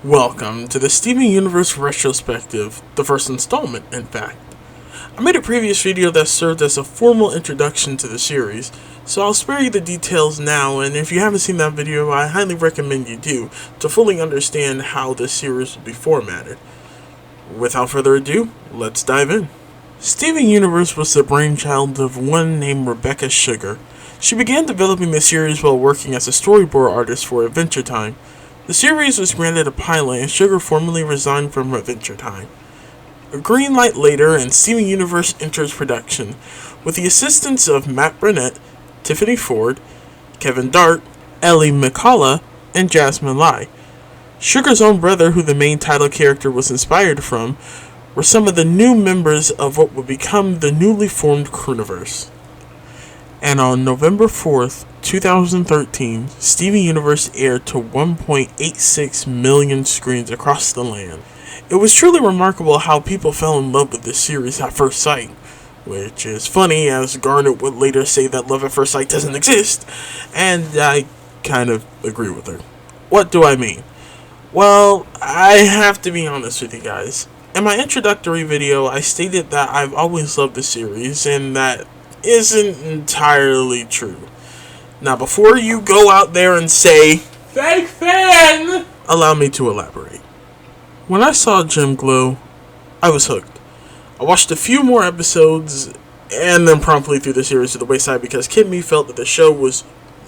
Welcome to the Steven Universe Retrospective, the first installment, in fact. I made a previous video that served as a formal introduction to the series, so I'll spare you the details now, and if you haven't seen that video, I highly recommend you do, to fully understand how this series will be formatted. Without further ado, let's dive in. Steven Universe was the brainchild of one named Rebecca Sugar. She began developing the series while working as a storyboard artist for Adventure Time. The series was granted a pilot and Sugar formally resigned from Adventure Time. A green light later and Steven Universe enters production, with the assistance of Matt Burnett, Tiffany Ford, Kevin Dart, Ellie McCullough, and Jasmine Lai. Sugar's own brother, who the main title character was inspired from, were some of the new members of what would become the newly formed Crooniverse. And on November 4th, 2013, Steven Universe aired to 1.86 million screens across the land. It was truly remarkable how people fell in love with this series at first sight, which is funny as Garnet would later say that love at first sight doesn't exist, and I kind of agree with her. What do I mean? Well, I have to be honest with you guys. In my introductory video, I stated that I've always loved the series, and that isn't entirely true. Now, before you go out there and say, "Fake fan!" allow me to elaborate. When I saw Jim glow, I was hooked. I watched a few more episodes, and then promptly threw the series to the wayside because Kimmy felt that the show was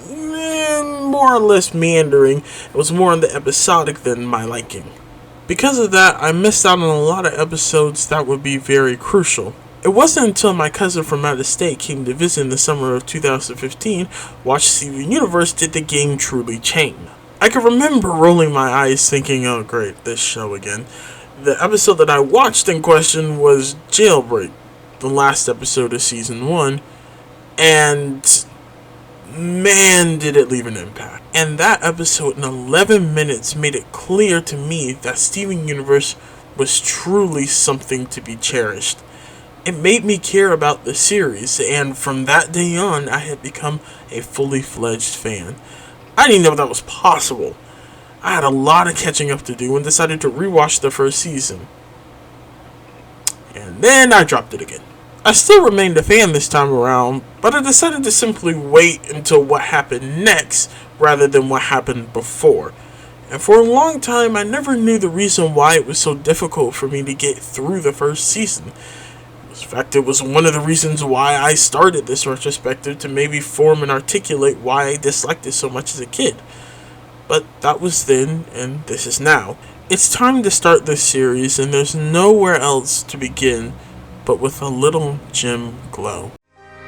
more or less meandering. It was more on the episodic than my liking. Because of that, I missed out on a lot of episodes that would be very crucial. It wasn't until my cousin from out of state came to visit in the summer of 2015, watched Steven Universe, did the game truly change. I can remember rolling my eyes thinking, oh great, this show again. The episode that I watched in question was Jailbreak, the last episode of Season 1, and man did it leave an impact. And that episode in 11 minutes made it clear to me that Steven Universe was truly something to be cherished. It made me care about the series, and from that day on, I had become a fully fledged fan. I didn't know that was possible. I had a lot of catching up to do and decided to rewatch the first season. And then I dropped it again. I still remained a fan this time around, but I decided to simply wait until what happened next rather than what happened before. And for a long time, I never knew the reason why it was so difficult for me to get through the first season. In fact, it was one of the reasons why I started this retrospective, to maybe form and articulate why I disliked it so much as a kid. But that was then, and this is now. It's time to start this series, and there's nowhere else to begin but with a little Jim glow.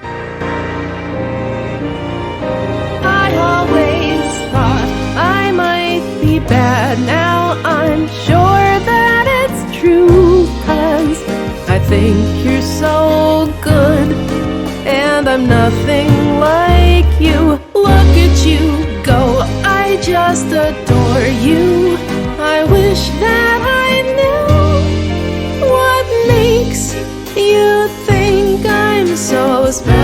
I always thought I might be bad. Now I'm sure that it's true, 'cause I think you're so good, and I'm nothing like you. Look at you go, I just adore you. I wish that I knew what makes you think I'm so special.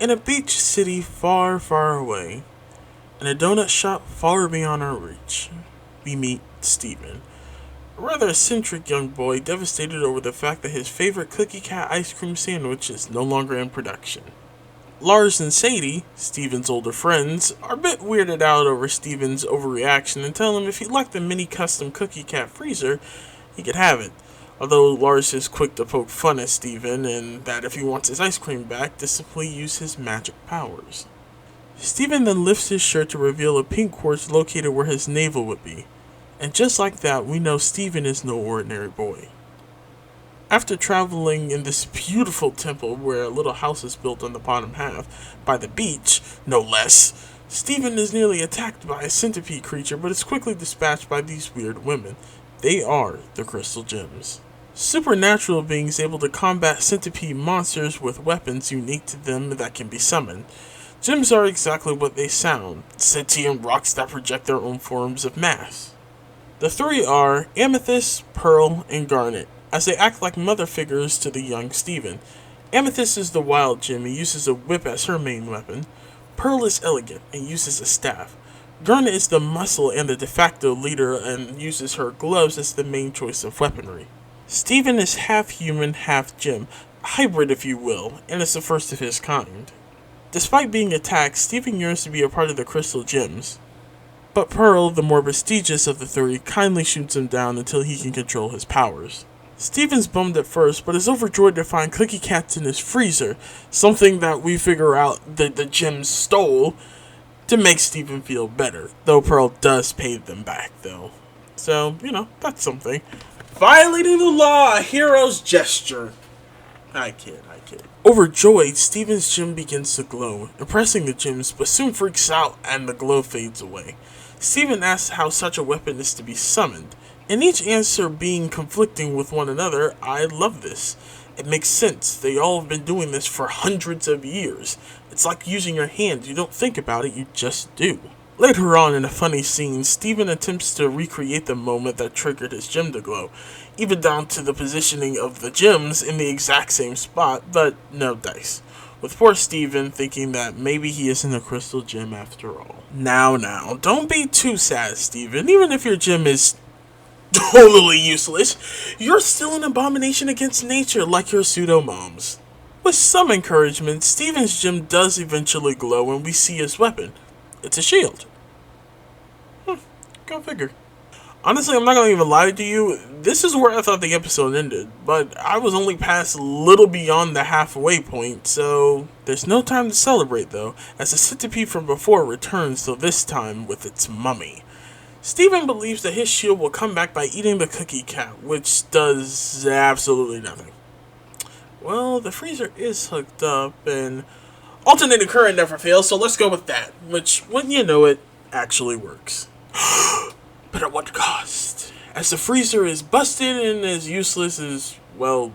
In a beach city far, far away, in a donut shop far beyond our reach, we meet Steven, a rather eccentric young boy devastated over the fact that his favorite Cookie Cat ice cream sandwich is no longer in production. Lars and Sadie, Steven's older friends, are a bit weirded out over Steven's overreaction and tell him if he'd like the mini custom Cookie Cat freezer, he could have it. Although Lars is quick to poke fun at Steven, and that if he wants his ice cream back, to simply use his magic powers. Steven then lifts his shirt to reveal a pink quartz located where his navel would be. And just like that, we know Steven is no ordinary boy. After traveling in this beautiful temple where a little house is built on the bottom half, by the beach, no less, Steven is nearly attacked by a centipede creature but is quickly dispatched by these weird women. They are the Crystal Gems. Supernatural beings able to combat centipede monsters with weapons unique to them that can be summoned. Gems are exactly what they sound, sentient rocks that project their own forms of mass. The three are Amethyst, Pearl, and Garnet, as they act like mother figures to the young Stephen. Amethyst is the wild gem and uses a whip as her main weapon. Pearl is elegant and uses a staff. Garnet is the muscle and the de facto leader and uses her gloves as the main choice of weaponry. Stephen is half human, half gem, a hybrid if you will, and is the first of his kind. Despite being attacked, Stephen yearns to be a part of the Crystal Gems. But Pearl, the more prestigious of the three, kindly shoots him down until he can control his powers. Stephen's bummed at first, but is overjoyed to find cookie cats in his freezer, something that we figure out that the gems stole to make Stephen feel better, though Pearl does pay them back, though. So, that's something. Violating the law, a hero's gesture. I kid. Overjoyed, Stephen's gem begins to glow, impressing the gems, but soon freaks out and the glow fades away. Stephen asks how such a weapon is to be summoned, and each answer being conflicting with one another. I love this. It makes sense. They all have been doing this for hundreds of years. It's like using your hand. You don't think about it, you just do. Later on in a funny scene, Stephen attempts to recreate the moment that triggered his gem to glow, even down to the positioning of the gems in the exact same spot, but no dice. With poor Stephen thinking that maybe he isn't a crystal gem after all. Now, don't be too sad, Stephen. Even if your gem is totally useless, you're still an abomination against nature like your pseudo-moms. With some encouragement, Stephen's gem does eventually glow and we see his weapon. It's a shield. Go figure. Honestly, I'm not going to even lie to you. This is where I thought the episode ended, but I was only past a little beyond the halfway point, so there's no time to celebrate though, as the centipede from before returns, so this time with its mummy. Stephen believes that his shield will come back by eating the cookie cat, which does absolutely nothing. Well, the freezer is hooked up, and alternating current never fails, so let's go with that, which, when you know it, actually works. But at what cost? As the freezer is busted and as useless as, well,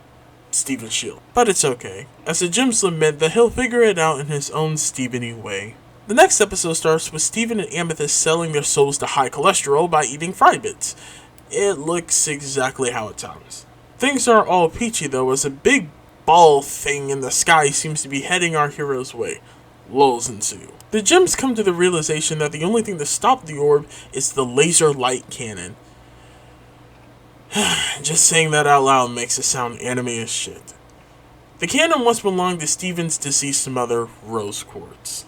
Stephen's shield. But it's okay. As the gems lament that he'll figure it out in his own Stephen-y way. The next episode starts with Stephen and Amethyst selling their souls to high cholesterol by eating fry bits. It looks exactly how it sounds. Things aren't all peachy though, as a big ball thing in the sky seems to be heading our hero's way. Lulls ensue. The gems come to the realization that the only thing to stop the orb is the laser light cannon. Just saying that out loud makes it sound anime as shit. The cannon once belonged to Stephen's deceased mother, Rose Quartz.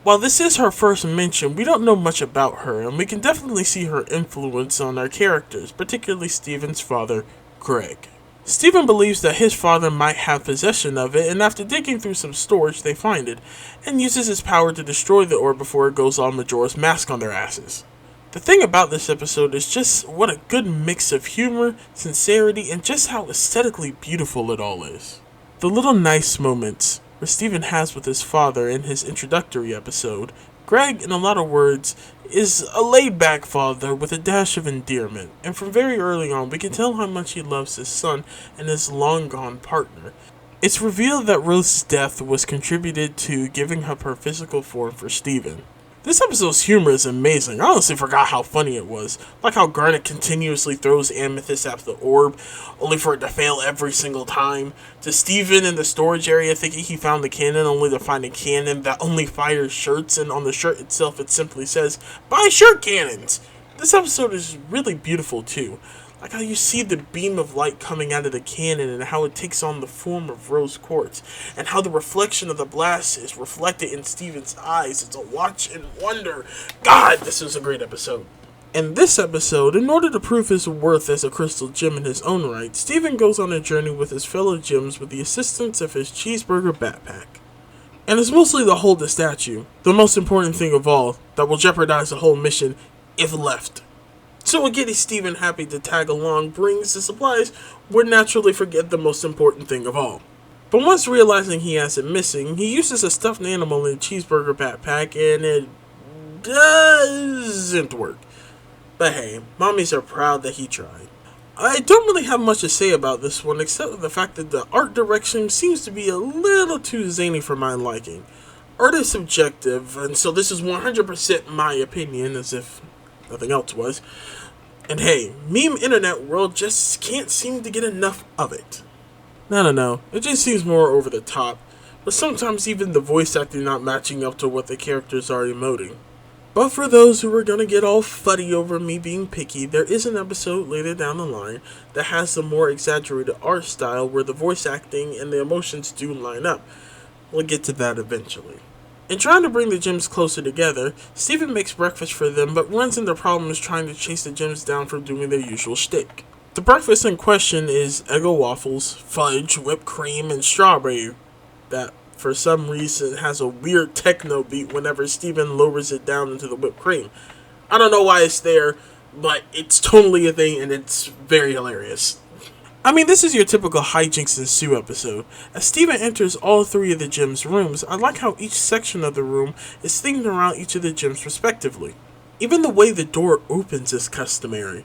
While this is her first mention, we don't know much about her, and we can definitely see her influence on our characters, particularly Stephen's father, Greg. Stephen believes that his father might have possession of it, and after digging through some storage, they find it, and uses his power to destroy the orb before it goes all Majora's Mask on their asses. The thing about this episode is just what a good mix of humor, sincerity, and just how aesthetically beautiful it all is. The little nice moments where Stephen has with his father in his introductory episode, Greg, in a lot of words, is a laid-back father with a dash of endearment, and from very early on we can tell how much he loves his son and his long-gone partner. It's revealed that Rose's death was contributed to giving up her physical form for Stephen. This episode's humor is amazing. I honestly forgot how funny it was. Like how Garnet continuously throws Amethyst at the orb, only for it to fail every single time. To Stephen in the storage area thinking he found the cannon, only to find a cannon that only fires shirts, and on the shirt itself it simply says, "Buy shirt cannons!" This episode is really beautiful too. Like how you see the beam of light coming out of the cannon and how it takes on the form of rose quartz, and how the reflection of the blast is reflected in Stephen's eyes. It's a watch and wonder. God, this is a great episode. In this episode, in order to prove his worth as a crystal gem in his own right, Stephen goes on a journey with his fellow gems with the assistance of his cheeseburger backpack. And it's mostly to hold the statue, the most important thing of all, that will jeopardize the whole mission if left. So a giddy Stephen, happy to tag along, brings the supplies, would naturally forget the most important thing of all. But once realizing he has it missing, he uses a stuffed animal in a cheeseburger backpack, and it doesn't work. But hey, mommies are proud that he tried. I don't really have much to say about this one, except for the fact that the art direction seems to be a little too zany for my liking. Art is subjective, and so this is 100% my opinion, as if nothing else was. And hey, meme internet world just can't seem to get enough of it. I don't know, it just seems more over the top, but sometimes even the voice acting not matching up to what the characters are emoting. But for those who are gonna get all fuddy over me being picky, there is an episode later down the line that has the more exaggerated art style where the voice acting and the emotions do line up. We'll get to that eventually. In trying to bring the gems closer together, Steven makes breakfast for them but runs into problems trying to chase the gems down from doing their usual shtick. The breakfast in question is Eggo waffles, fudge, whipped cream, and strawberry that for some reason has a weird techno beat whenever Steven lowers it down into the whipped cream. I don't know why it's there, but it's totally a thing and it's very hilarious. I mean, this is your typical hijinks ensue episode. As Steven enters all three of the gems' rooms, I like how each section of the room is themed around each of the gems respectively. Even the way the door opens is customary.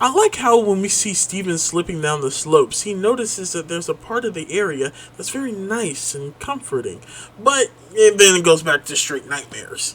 I like how when we see Steven slipping down the slopes, he notices that there's a part of the area that's very nice and comforting, but then it goes back to straight nightmares.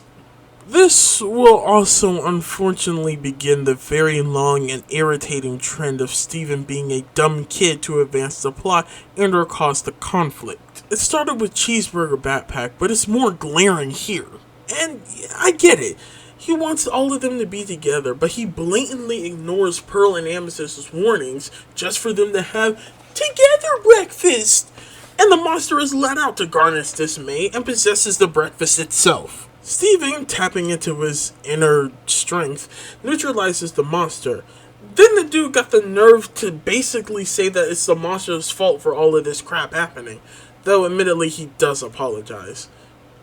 This will also unfortunately begin the very long and irritating trend of Steven being a dumb kid to advance the plot and or cause the conflict. It started with Cheeseburger Backpack, but it's more glaring here. And I get it. He wants all of them to be together, but he blatantly ignores Pearl and Amethyst's warnings just for them to have together breakfast. And the monster is let out to Garnet's dismay and possesses the breakfast itself. Steven, tapping into his inner strength, neutralizes the monster. Then the dude got the nerve to basically say that it's the monster's fault for all of this crap happening, though admittedly he does apologize.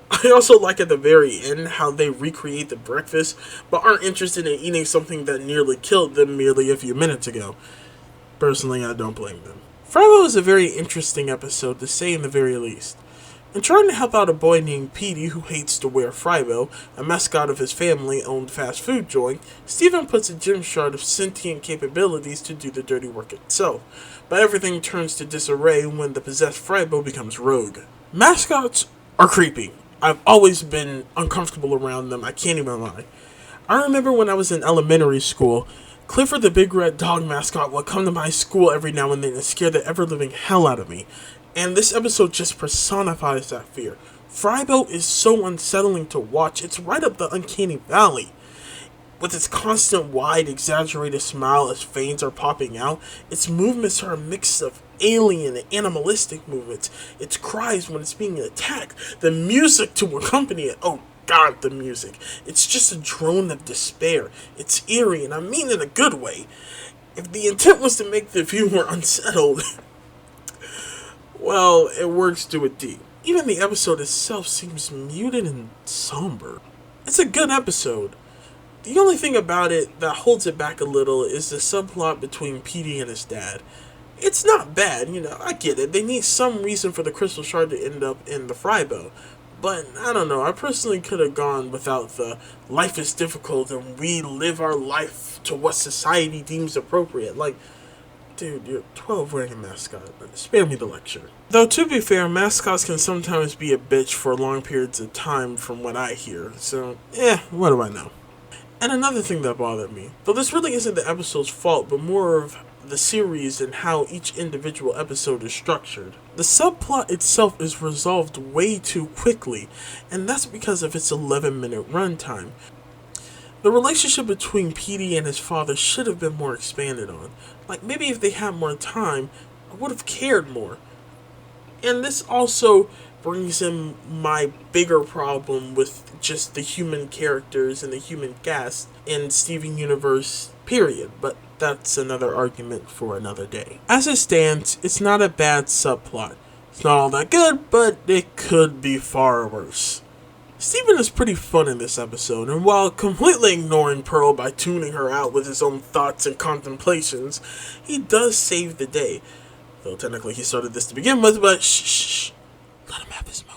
I also like at the very end how they recreate the breakfast, but aren't interested in eating something that nearly killed them merely a few minutes ago. Personally, I don't blame them. Fribo is a very interesting episode, to say in the very least. In trying to help out a boy named Petey who hates to wear Fribo, a mascot of his family-owned fast food joint, Steven puts a gem shard of sentient capabilities to do the dirty work itself, but everything turns to disarray when the possessed Fribo becomes rogue. Mascots are creepy. I've always been uncomfortable around them, I can't even lie. I remember when I was in elementary school, Clifford the Big Red Dog mascot would come to my school every now and then and scare the ever-living hell out of me. And this episode just personifies that fear. Fribo is so unsettling to watch, it's right up the uncanny valley. With its constant wide, exaggerated smile as veins are popping out, its movements are a mix of alien and animalistic movements, its cries when it's being attacked, the music to accompany it, oh god, the music. It's just a drone of despair. It's eerie, and I mean in a good way. If the intent was to make the viewer unsettled, well, it works to a D. Even the episode itself seems muted and somber. It's a good episode. The only thing about it that holds it back a little is the subplot between Petey and his dad. It's not bad, I get it. They need some reason for the crystal shard to end up in the Fribo. But, I don't know, I personally could have gone without the life is difficult and we live our life to what society deems appropriate. Like, dude, you're 12 wearing a mascot. Spare me the lecture. Though, to be fair, mascots can sometimes be a bitch for long periods of time from what I hear. So, what do I know? And another thing that bothered me, though this really isn't the episode's fault, but more of the series and how each individual episode is structured. The subplot itself is resolved way too quickly, and that's because of its 11-minute runtime. The relationship between Petey and his father should have been more expanded on. Like, maybe if they had more time, I would have cared more. And this also brings in my bigger problem with just the human characters and the human cast in Steven Universe, period. But that's another argument for another day. As it stands, it's not a bad subplot. It's not all that good, but it could be far worse. Steven is pretty fun in this episode, and while completely ignoring Pearl by tuning her out with his own thoughts and contemplations, he does save the day. Though technically he started this to begin with, but shh, let him have his moment.